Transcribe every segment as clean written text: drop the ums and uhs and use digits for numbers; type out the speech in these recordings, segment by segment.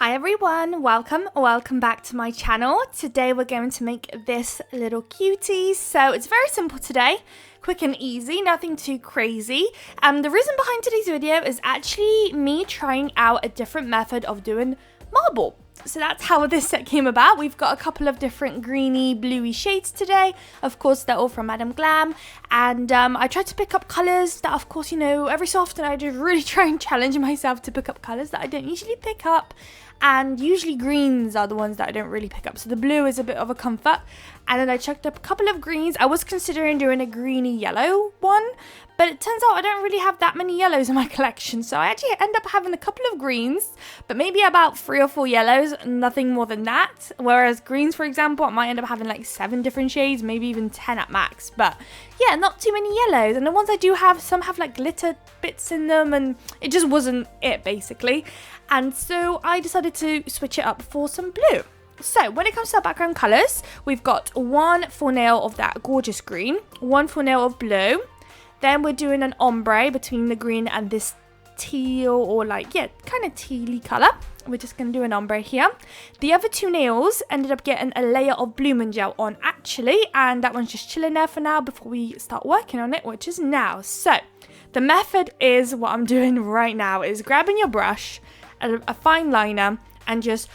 Hi everyone, welcome back to my channel. Today we're going to make this little cutie. So it's very simple today, quick and easy, nothing too crazy. The reason behind today's video is actually me trying out a different method of doing marble. So that's how this set came about. We've got a couple of different greeny, bluey shades today. Of course, they're all from Madam Glam. And I tried to pick up colours that, of course, every so often I do really try and challenge myself to pick up colours that I don't usually pick up. And usually greens are the ones that I don't really pick up. So the blue is a bit of a comfort. And then I checked up a couple of greens. I was considering doing a greeny yellow one, but it turns out I don't really have that many yellows in my collection. So I actually end up having a couple of greens, but maybe about 3 or 4 yellows, nothing more than that. Whereas greens, for example, I might end up having like 7 different shades, maybe even 10 at max. But yeah, not too many yellows. And the ones I do have, some have like glitter bits in them, and it just wasn't it basically. And so I decided to switch it up for some blue. So when it comes to our background colours, we've got 1 full nail of that gorgeous green, 1 full nail of blue. Then we're doing an ombre between the green and this teal, or like, yeah, kind of tealy colour. We're just going to do an ombre here. The other 2 nails ended up getting a layer of Bloomin' Gel on actually, and that one's just chilling there for now before we start working on it, which is now. So the method is what I'm doing right now is grabbing your brush, a fine liner, and just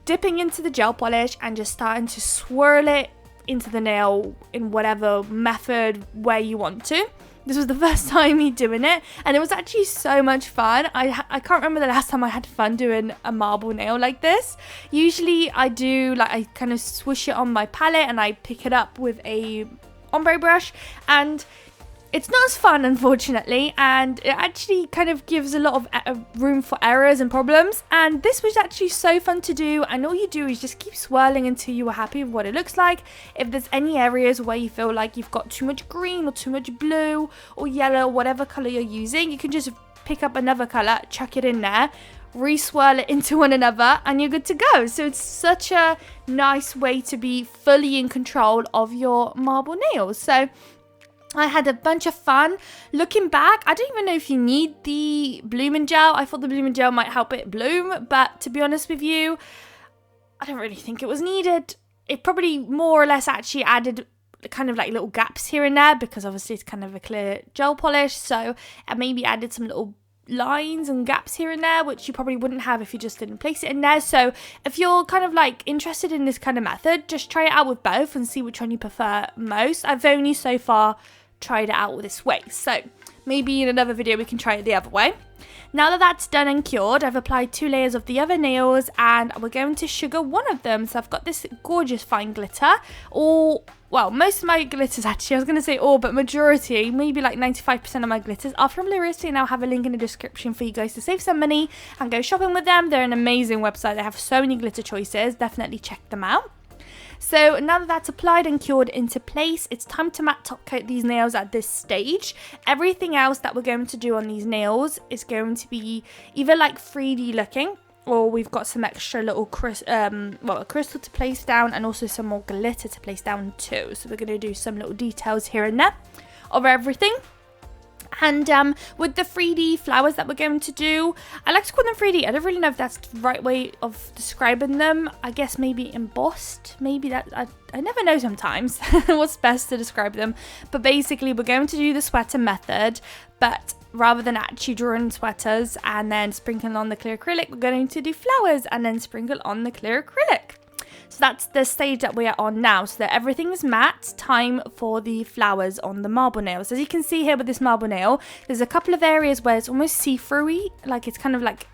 dipping into the gel polish and just starting to swirl it into the nail in whatever method way you want to. This was the first time me doing it, and it was actually so much fun. I can't remember the last time I had fun doing a marble nail like this. Usually I do, like, I kind of swish it on my palette and I pick it up with a ombre brush, and it's not as fun, unfortunately, and it actually kind of gives a lot of room for errors and problems. And this was actually so fun to do, and all you do is just keep swirling until you are happy with what it looks like. If there's any areas where you feel like you've got too much green or too much blue or yellow, whatever colour you're using, you can just pick up another colour, chuck it in there, re-swirl it into one another, and you're good to go. So it's such a nice way to be fully in control of your marble nails. So I had a bunch of fun. Looking back, I don't even know if you need the Bloomin' Gel. I thought the Bloomin' Gel might help it bloom, but to be honest with you, I don't really think it was needed. It probably more or less actually added kind of like little gaps here and there, because obviously it's kind of a clear gel polish, so it maybe added some little lines and gaps here and there, which you probably wouldn't have if you just didn't place it in there. So if you're kind of like interested in this kind of method, just try it out with both and see which one you prefer most. I've only so far tried it out this way, so maybe in another video we can try it the other way. Now that that's done and cured, I've applied 2 layers of the other nails, and we're going to sugar one of them. So I've got this gorgeous fine glitter, or well, most of my glitters actually, I was going to say all, but majority, maybe like 95% of my glitters are from Larissa, and I'll have a link in the description for you guys to save some money and go shopping with them. They're an amazing website. They have so many glitter choices. Definitely check them out. So now that that's applied and cured into place, it's time to matte top coat these nails at this stage. Everything else that we're going to do on these nails is going to be either like 3D looking, or we've got some extra little a crystal to place down, and also some more glitter to place down too. So we're going to do some little details here and there of everything. And with the 3D flowers that we're going to do, I like to call them 3D. I don't really know if that's the right way of describing them. I guess maybe embossed. Maybe that, I never know sometimes what's best to describe them. But basically, we're going to do the sweater method, but rather than actually drawing sweaters and then sprinkling on the clear acrylic, we're going to do flowers and then sprinkle on the clear acrylic. So that's the stage that we are on now, so that everything is matte. Time for the flowers on the marble nails. As you can see here with this marble nail, there's a couple of areas where it's almost see-through-y, like it's kind of like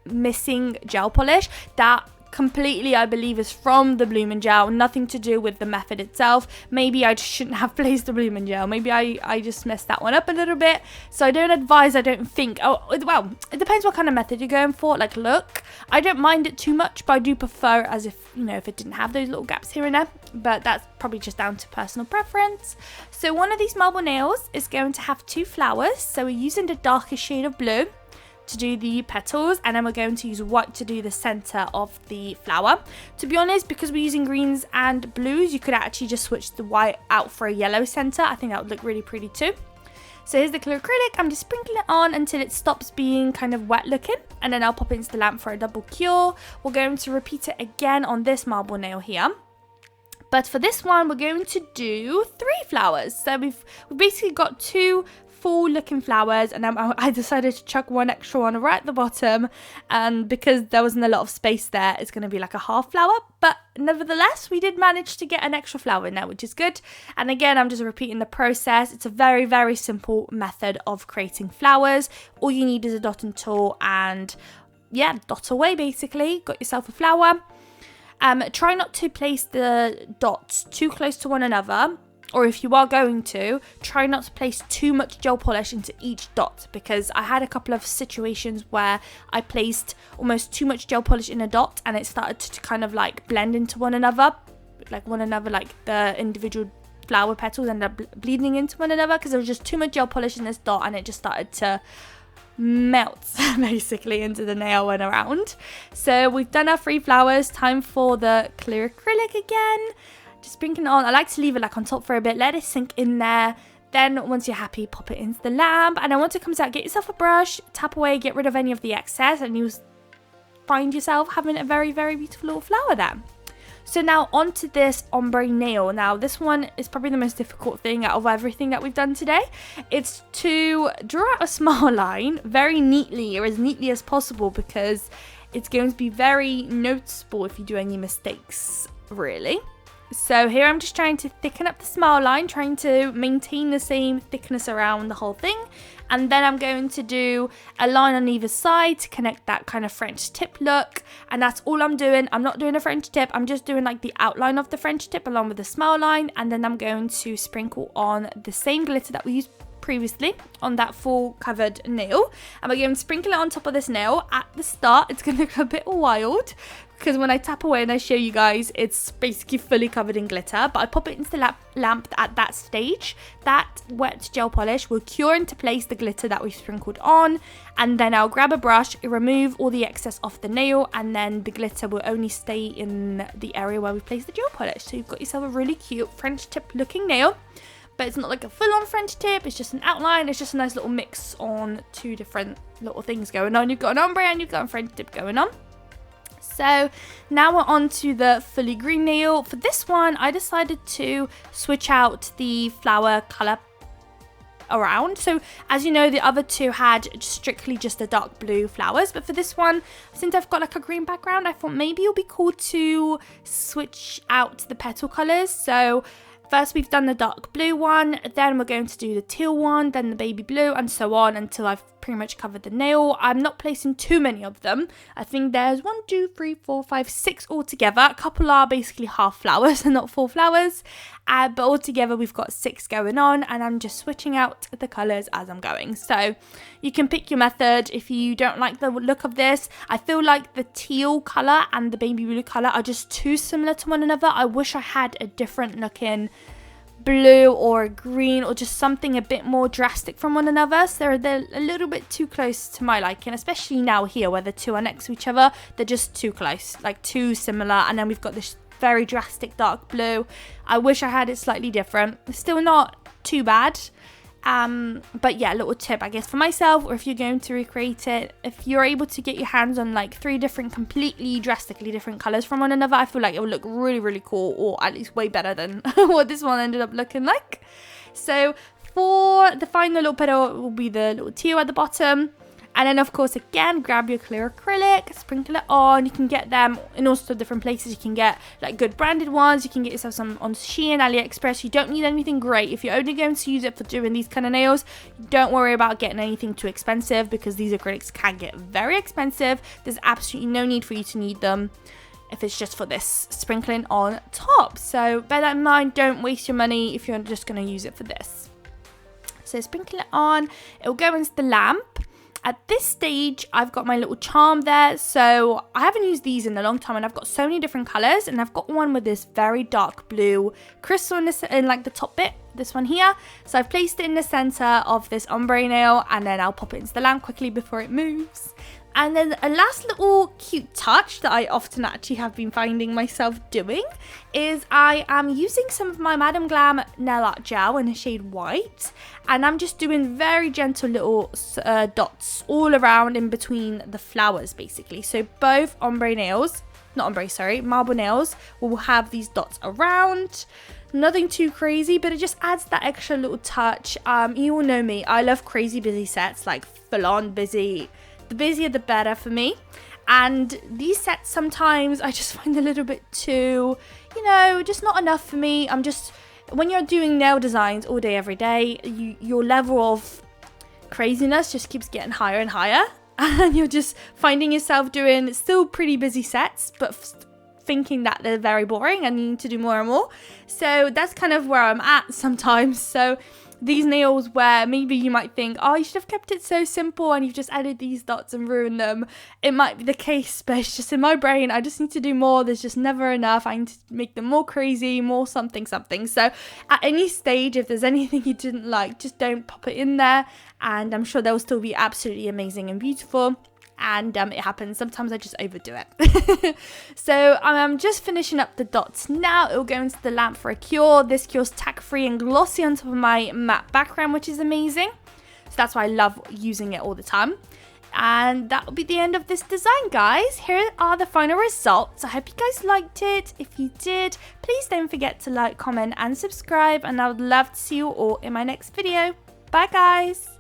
missing gel polish. That completely, I believe, is from the Bloomin' Gel, nothing to do with the method itself. Maybe I just shouldn't have placed the Bloomin' Gel. Maybe I just messed that one up a little bit. So I don't advise, I don't think, well, it depends what kind of method you're going for. Like, look, I don't mind it too much, but I do prefer as if, if it didn't have those little gaps here and there. But that's probably just down to personal preference. So one of these marble nails is going to have 2 flowers. So we're using the darkest shade of blue to do the petals, and then we're going to use white to do the center of the flower. To be honest, because we're using greens and blues, you could actually just switch the white out for a yellow center. I think that would look really pretty too. So here's the clear acrylic. I'm just sprinkling it on until it stops being kind of wet looking, and then I'll pop it into the lamp for a double cure. We're going to repeat it again on this marble nail here. But for this one, we're going to do 3 flowers. So we've basically got 2 full looking flowers, and I decided to chuck one extra one right at the bottom, and because there wasn't a lot of space there, it's going to be like a half flower, but nevertheless we did manage to get an extra flower in there, which is good. And again, I'm just repeating the process. It's a very, very simple method of creating flowers. All you need is a dotting tool, and yeah, dot away basically. Got yourself a flower. Try not to place the dots too close to one another, or if you are going to, try not to place too much gel polish into each dot, because I had a couple of situations where I placed almost too much gel polish in a dot and it started to kind of like blend into one another, like the individual flower petals ended up bleeding into one another because there was just too much gel polish in this dot, and it just started to melt basically into the nail and around. So we've done our 3 flowers. Time for the clear acrylic again. Just sprinkling it on. I like to leave it like on top for a bit, let it sink in there. Then once you're happy, pop it into the lamp. And then once it comes out, get yourself a brush, tap away, get rid of any of the excess, and you'll find yourself having a very, very beautiful little flower there. So now onto this ombre nail. Now this one is probably the most difficult thing out of everything that we've done today. It's to draw out a smile line very neatly, or as neatly as possible, because it's going to be very noticeable if you do any mistakes, really. So here I'm just trying to thicken up the smile line, trying to maintain the same thickness around the whole thing. And then I'm going to do a line on either side to connect that kind of French tip look. And that's all I'm doing. I'm not doing a French tip. I'm just doing like the outline of the French tip along with the smile line. And then I'm going to sprinkle on the same glitter that we used previously on that full covered nail. And we're going to sprinkle it on top of this nail. At the start, it's going to look a bit wild, because when I tap away and I show you guys, it's basically fully covered in glitter, but I pop it into the lamp at that stage. That wet gel polish will cure into place the glitter that we've sprinkled on, and then I'll grab a brush, remove all the excess off the nail, and then the glitter will only stay in the area where we placed the gel polish. So you've got yourself a really cute French tip looking nail, but it's not like a full-on French tip, it's just an outline. It's just a nice little mix on 2 different little things going on. You've got an ombre and you've got a French tip going on. So now we're on to the fully green nail. For this one, I decided to switch out the flower colour around. So as you know, the other 2 had strictly just the dark blue flowers, but for this one, since I've got like a green background, I thought maybe it'll be cool to switch out the petal colours. So first we've done the dark blue one, then we're going to do the teal one, then the baby blue, and so on until I've pretty much covered the nail. I'm not placing too many of them. I think there's 1, 2, 3, 4, 5, 6 altogether. A couple are basically half flowers and not full flowers, but altogether we've got 6 going on, and I'm just switching out the colours as I'm going. So you can pick your method. If you don't like the look of this, I feel like the teal colour and the baby blue colour are just too similar to one another. I wish I had a different looking blue or green, or just something a bit more drastic from one another. So they're a little bit too close to my liking, especially now here where the 2 are next to each other. They're just too close, like too similar. And then we've got this very drastic dark blue. I wish I had it slightly different. It's still not too bad. But yeah, a little tip I guess for myself, or if you're going to recreate it, if you're able to get your hands on like 3 different completely drastically different colors from one another, I feel like it would look really, really cool, or at least way better than what this one ended up looking like. So for the final little petal, it will be the little teal at the bottom. And then of course, again, grab your clear acrylic, sprinkle it on. You can get them in all sorts of different places. You can get like good branded ones. You can get yourself some on Shein, AliExpress. You don't need anything great. If you're only going to use it for doing these kind of nails, don't worry about getting anything too expensive, because these acrylics can get very expensive. There's absolutely no need for you to need them if it's just for this sprinkling on top. So bear that in mind. Don't waste your money if you're just going to use it for this. So sprinkle it on. It will go into the lamp. At this stage, I've got my little charm there, so I haven't used these in a long time, and I've got so many different colours, and I've got one with this very dark blue crystal in like the top bit, this one here. So I've placed it in the centre of this ombre nail, and then I'll pop it into the lamp quickly before it moves. And then a last little cute touch that I often actually have been finding myself doing is I am using some of my Madam Glam nail art gel in the shade white, and I'm just doing very gentle little dots all around in between the flowers basically. So both marble nails will have these dots around. Nothing too crazy, but it just adds that extra little touch. You all know me, I love crazy busy sets, like full on busy. The busier the better for me. And these sets sometimes I just find a little bit too, just not enough for me. When you're doing nail designs all day every day, your level of craziness just keeps getting higher and higher, and you're just finding yourself doing still pretty busy sets, but thinking that they're very boring and you need to do more and more. So that's kind of where I'm at sometimes. So these nails, where maybe you might think, oh, you should have kept it so simple and you've just added these dots and ruined them. It might be the case, but it's just in my brain, I just need to do more. There's just never enough. I need to make them more crazy, more something. So at any stage, if there's anything you didn't like, just don't pop it in there, and I'm sure they'll still be absolutely amazing and beautiful. And it happens. Sometimes I just overdo it. So I'm just finishing up the dots now. It will go into the lamp for a cure. This cure's tack-free and glossy on top of my matte background, which is amazing. So that's why I love using it all the time. And that will be the end of this design, guys. Here are the final results. I hope you guys liked it. If you did, please don't forget to like, comment, and subscribe. And I would love to see you all in my next video. Bye, guys.